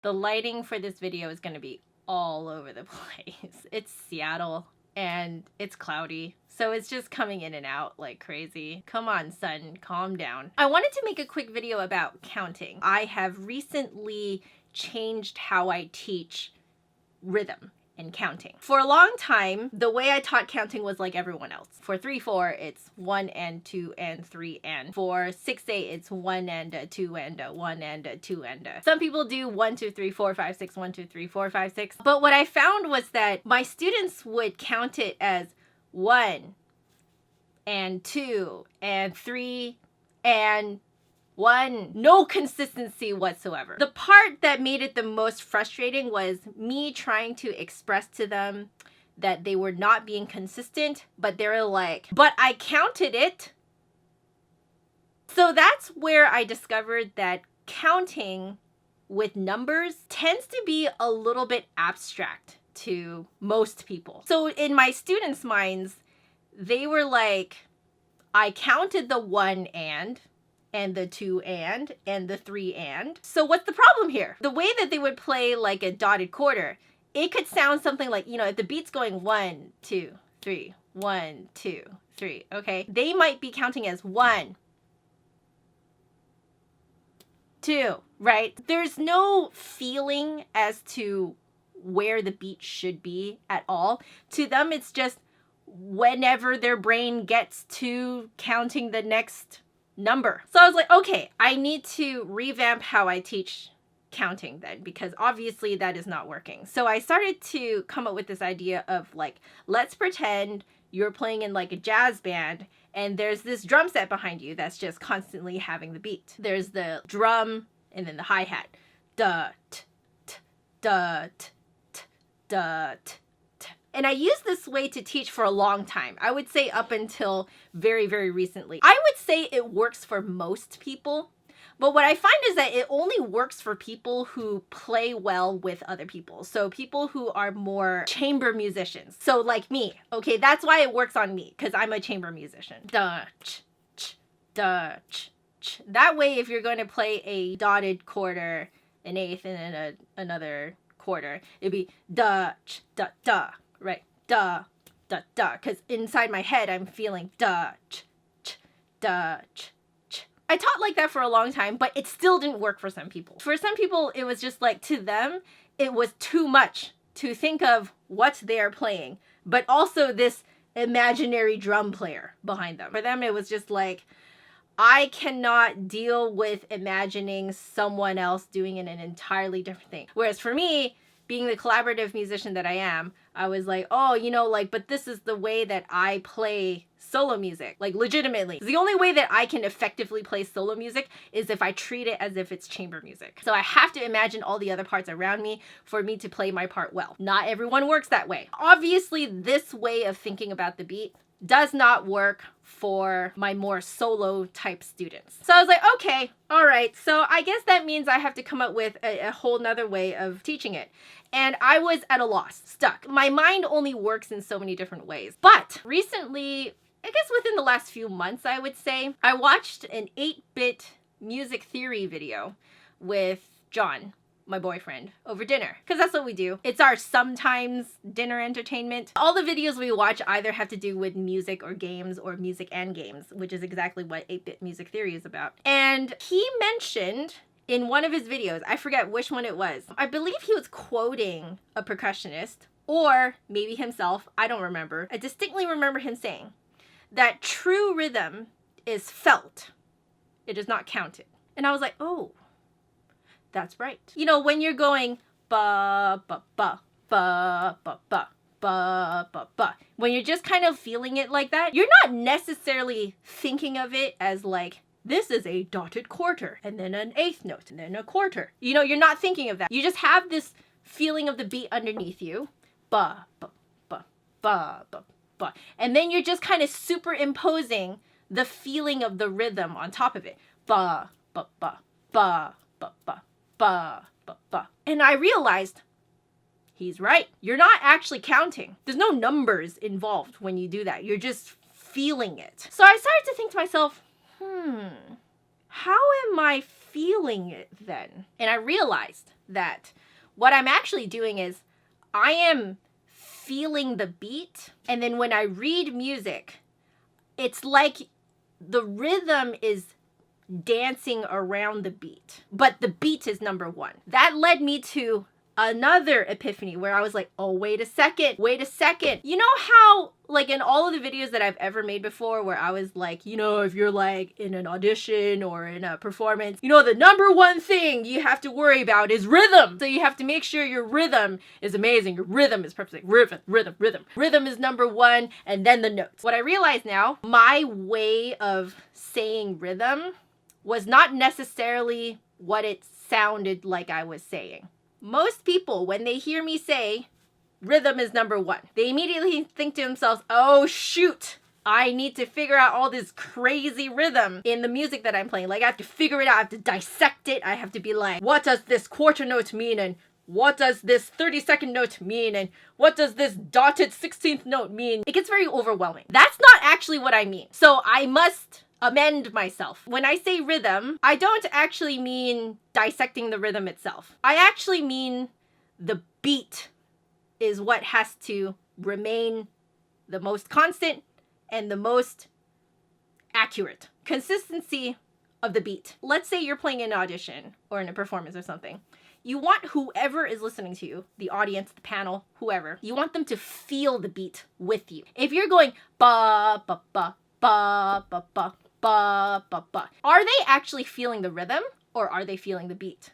The lighting for this video is going to be all over the place. It's Seattle and it's cloudy, so it's just coming in and out like crazy. Come on, sun, calm down. I wanted to make a quick video about counting. I have recently changed how I teach rhythm and counting. For a long time, the way I taught counting was like everyone else. For 3/4, it's 1 and 2 and 3 and. For 6/8, it's 1 and 2 and 1 and 2 and. Some people do 1 2 3 4 5 6 1 2 3 4 5 6. But what I found was that my students would count it as 1 and 2 and 3 and 1. No consistency whatsoever. The part that made it the most frustrating was me trying to express to them that they were not being consistent, but they were like, but I counted it. So that's where I discovered that counting with numbers tends to be a little bit abstract to most people. So in my students' minds, they were like, I counted the 1 and the 2 and the 3 and. So what's the problem here? The way that they would play like a dotted quarter, it could sound something like, you know, if the beat's going 1 2 3 1 2 3, okay, they might be counting as 1 2, right? There's no feeling as to where the beat should be at all. To them, it's just whenever their brain gets to counting the next number. So I was like, okay, I need to revamp how I teach counting then, because obviously that is not working. So I started to come up with this idea of like, let's pretend you're playing in like a jazz band and there's this drum set behind you that's just constantly having the beat. There's the drum and then the hi-hat. Da, t, t, da, t, t, da, t. And I used this way to teach for a long time. I would say up until very, very recently. I would say it works for most people, but what I find is that it only works for people who play well with other people. So people who are more chamber musicians. So like me, okay, that's why it works on me, because I'm a chamber musician. Da, ch, ch, da, ch, ch. That way, if you're going to play a dotted quarter, an eighth, and then another quarter, it'd be da, ch, da, da. Right, da, da, da, because inside my head, I'm feeling da, ch, ch, da, ch, ch. I taught like that for a long time, but it still didn't work for some people. For some people, it was just like, to them, it was too much to think of what they are playing, but also this imaginary drum player behind them. For them, it was just like, I cannot deal with imagining someone else doing an entirely different thing. Whereas for me, being the collaborative musician that I am, I was like, oh, you know, like, but this is the way that I play solo music, like legitimately. The only way that I can effectively play solo music is if I treat it as if it's chamber music. So I have to imagine all the other parts around me for me to play my part well. Not everyone works that way. Obviously, this way of thinking about the beat does not work for my more solo type students. So I was like, okay, all right. So I guess that means I have to come up with a whole nother way of teaching it. And I was at a loss, stuck. My mind only works in so many different ways. But recently, I guess within the last few months, I would say, I watched an 8-bit music theory video with John, my boyfriend, over dinner, because that's what we do. It's our sometimes dinner entertainment. All the videos we watch either have to do with music or games, or music and games, which is exactly what 8-bit music theory is about. And he mentioned in one of his videos, I forget which one it was, I believe he was quoting a percussionist, or maybe himself, I don't remember. I distinctly remember him saying that true rhythm is felt. It is not counted. And I was like, oh, that's right. You know, when you're going ba ba ba ba ba ba ba ba ba, when you're just kind of feeling it like that, you're not necessarily thinking of it as like, this is a dotted quarter, and then an eighth note, and then a quarter. You know, you're not thinking of that. You just have this feeling of the beat underneath you. Ba ba ba ba ba ba. And then you're just kind of superimposing the feeling of the rhythm on top of it. Ba ba ba ba ba ba. Ba, ba, ba. And I realized he's right. You're not actually counting. There's no numbers involved when you do that. You're just feeling it. So I started to think to myself, how am I feeling it then? And I realized that what I'm actually doing is I am feeling the beat, and then when I read music, it's like the rhythm is dancing around the beat, but the beat is number one. That led me to another epiphany where I was like, oh, wait a second. You know how, like, in all of the videos that I've ever made before where I was like, you know, if you're like in an audition or in a performance, you know, the number one thing you have to worry about is rhythm. So you have to make sure your rhythm is amazing. Your rhythm is perfect. Rhythm. Rhythm is number one, and then the notes. What I realize now, my way of saying rhythm was not necessarily what it sounded like I was saying. Most people, when they hear me say rhythm is number one, they immediately think to themselves, oh shoot, I need to figure out all this crazy rhythm in the music that I'm playing. Like, I have to figure it out, I have to dissect it, I have to be like, what does this quarter note mean? And what does this 30-second note mean? And what does this dotted 16th note mean? It gets very overwhelming. That's not actually what I mean. So I must amend myself. When I say rhythm, I don't actually mean dissecting the rhythm itself. I actually mean the beat is what has to remain the most constant and the most accurate. Consistency of the beat. Let's say you're playing an audition or in a performance or something. You want whoever is listening to you, the audience, the panel, whoever, you want them to feel the beat with you. If you're going ba ba ba ba ba ba ba ba ba, are they actually feeling the rhythm or are they feeling the beat?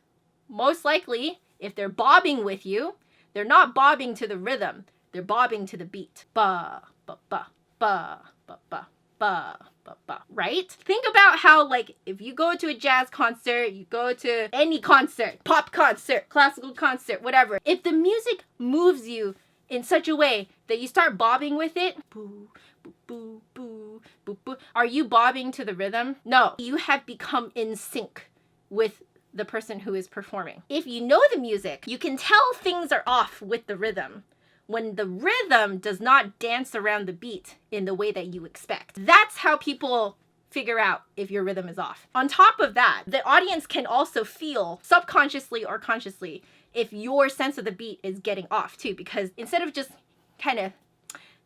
Most likely, if they're bobbing with you, they're not bobbing to the rhythm, they're bobbing to the beat. Ba ba ba ba ba ba ba ba ba. Right? Think about how, like, if you go to a jazz concert, you go to any concert, pop concert, classical concert, whatever, if the music moves you in such a way that you start bobbing with it, boo, boo, boo, boo, boo, boo, are you bobbing to the rhythm? No, you have become in sync with the person who is performing. If you know the music, you can tell things are off with the rhythm when the rhythm does not dance around the beat in the way that you expect. That's how people figure out if your rhythm is off. On top of that, the audience can also feel, subconsciously or consciously, if your sense of the beat is getting off too, because instead of just kind of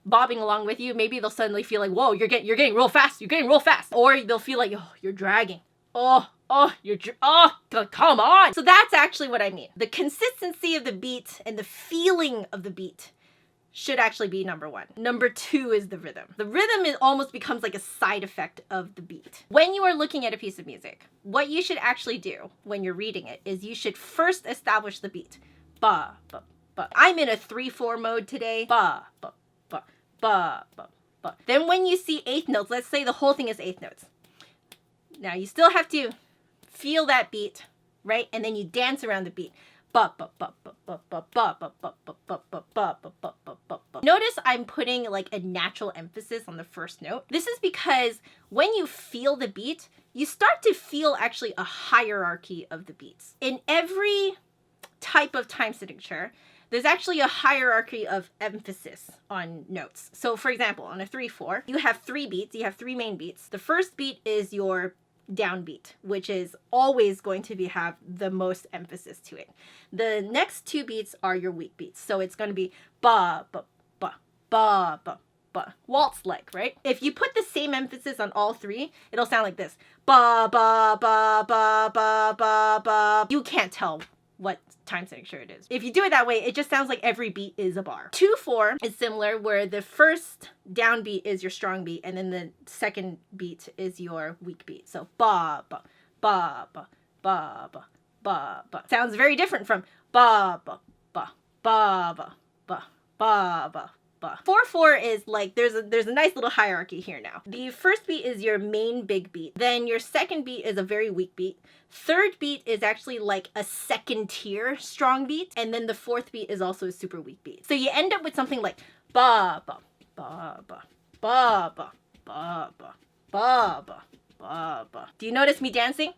bobbing along with you, maybe they'll suddenly feel like, whoa, you're getting real fast, or they'll feel like, oh, you're dragging. Oh, come on. So that's actually what I mean. The consistency of the beat and the feeling of the beat should actually be number one. Number two is the rhythm. The rhythm almost becomes like a side effect of the beat. When you are looking at a piece of music, what you should actually do when you're reading it is you should first establish the beat. Ba, ba, ba. I'm in a 3/4 mode today. Ba, ba, ba, ba, ba, ba. Then when you see eighth notes, let's say the whole thing is eighth notes. Now you still have to feel that beat, right? And then you dance around the beat. Ba ba ba ba ba ba ba ba ba ba ba ba ba ba ba ba ba. Notice I'm putting like a natural emphasis on the first note. This is because when you feel the beat, you start to feel actually a hierarchy of the beats. In every type of time signature, there's actually a hierarchy of emphasis on notes. So for example, on a 3/4, you have three beats, you have three main beats. The first beat is your downbeat, which is always going to have the most emphasis to it. The next two beats are your weak beats. So it's going to be ba, ba, ba, ba, ba, ba. Waltz like, right? If you put the same emphasis on all three, it'll sound like this. Ba, ba, ba, ba, ba, ba, ba. You can't tell what time signature it is. If you do it that way, it just sounds like every beat is a bar. 2/4 is similar, where the first downbeat is your strong beat, and then the second beat is your weak beat. So ba ba ba ba ba ba ba ba. Sounds very different from ba ba ba ba ba ba ba ba. 4/4 is like, there's a nice little hierarchy here now. The first beat is your main big beat. Then your second beat is a very weak beat. Third beat is actually like a second tier strong beat. And then the fourth beat is also a super weak beat. So you end up with something like ba ba ba ba ba ba ba ba ba ba ba ba. Do you notice me dancing?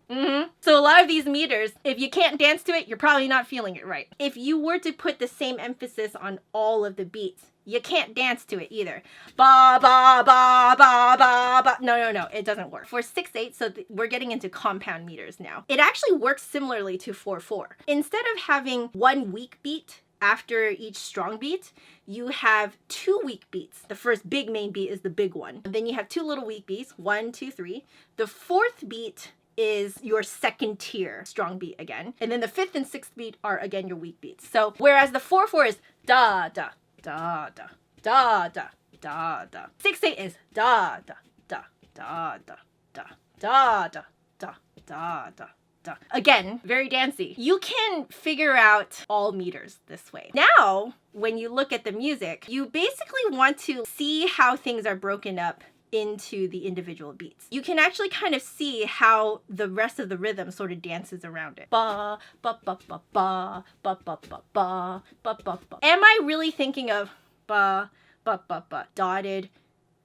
So a lot of these meters, if you can't dance to it, you're probably not feeling it right. If you were to put the same emphasis on all of the beats, you can't dance to it either. Ba, ba, ba, ba, ba, ba. No, it doesn't work. For 6/8, so we're getting into compound meters now. It actually works similarly to 4/4. Instead of having one weak beat after each strong beat, you have 2 weak beats. The first big main beat is the big one. Then you have 2 little weak beats, 1, 2, 3. The 4th beat is your second tier strong beat again. And then the 5th and 6th beat are again your weak beats. So whereas the 4/4 is da da da da da da da da. 6/8 is da da da da da da da da da da da. Again, very dancey. You can figure out all meters this way. Now, when you look at the music, you basically want to see how things are broken up into the individual beats. You can actually kind of see how the rest of the rhythm sort of dances around it. Ba, ba, ba, ba, ba, ba, ba, ba, ba, ba, ba, ba. Am I really thinking of ba, ba, ba, ba, dotted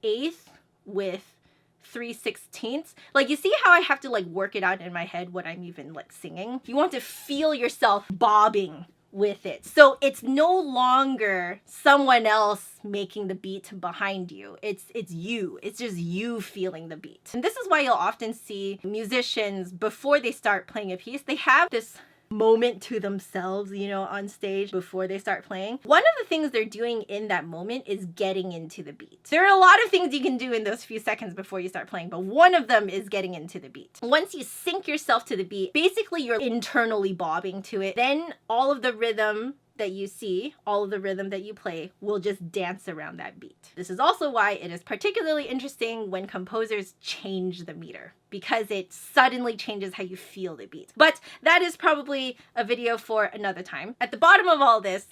eighth with 3/16? Like, you see how I have to like work it out in my head when I'm even like singing? You want to feel yourself bobbing with it. So it's no longer someone else making the beat behind you. It's you. It's just you feeling the beat. And this is why you'll often see musicians, before they start playing a piece, they have this moment to themselves, you know, on stage before they start playing. One of the things they're doing in that moment is getting into the beat. There are a lot of things you can do in those few seconds before you start playing, but one of them is getting into the beat. Once you sync yourself to the beat, basically you're internally bobbing to it. Then all of the rhythm that you see, all of the rhythm that you play will just dance around that beat. This is also why it is particularly interesting when composers change the meter, because it suddenly changes how you feel the beat. But that is probably a video for another time. At the bottom of all this,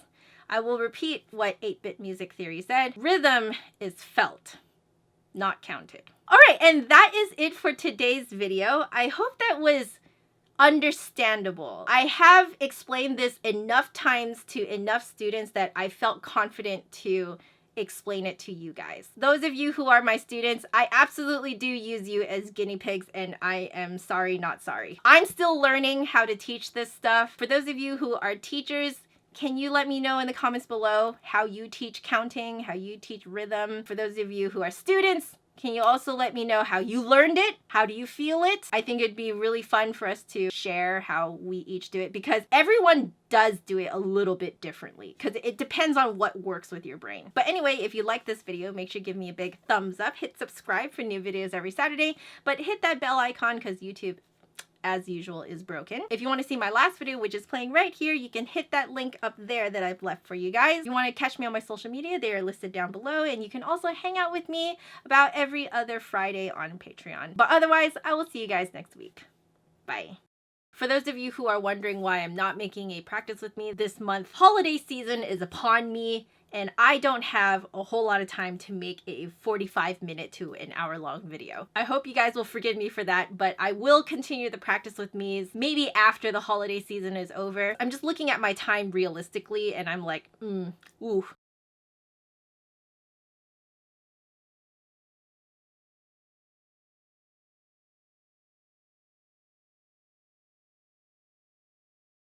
I will repeat what 8-bit music theory said. Rhythm is felt, not counted. All right, and that is it for today's video. I hope that was understandable. I have explained this enough times to enough students that I felt confident to explain it to you guys. Those of you who are my students, I absolutely do use you as guinea pigs, and I am sorry, not sorry. I'm still learning how to teach this stuff. For those of you who are teachers, can you let me know in the comments below how you teach counting, how you teach rhythm? For those of you who are students, can you also let me know how you learned it? How do you feel it? I think it'd be really fun for us to share how we each do it, because everyone does do it a little bit differently, because it depends on what works with your brain. But anyway, if you like this video, make sure to give me a big thumbs up, hit subscribe for new videos every Saturday, but hit that bell icon because YouTube, as usual, is broken. If you want to see my last video, which is playing right here, you can hit that link up there that I've left for you guys. If you want to catch me on my social media, they are listed down below, and you can also hang out with me about every other Friday on Patreon. But otherwise, I will see you guys next week. Bye. For those of you who are wondering why I'm not making a practice with me this month, holiday season is upon me, and I don't have a whole lot of time to make a 45-minute to an hour-long video. I hope you guys will forgive me for that, but I will continue the practice with me's maybe after the holiday season is over. I'm just looking at my time realistically, and I'm like, ooh.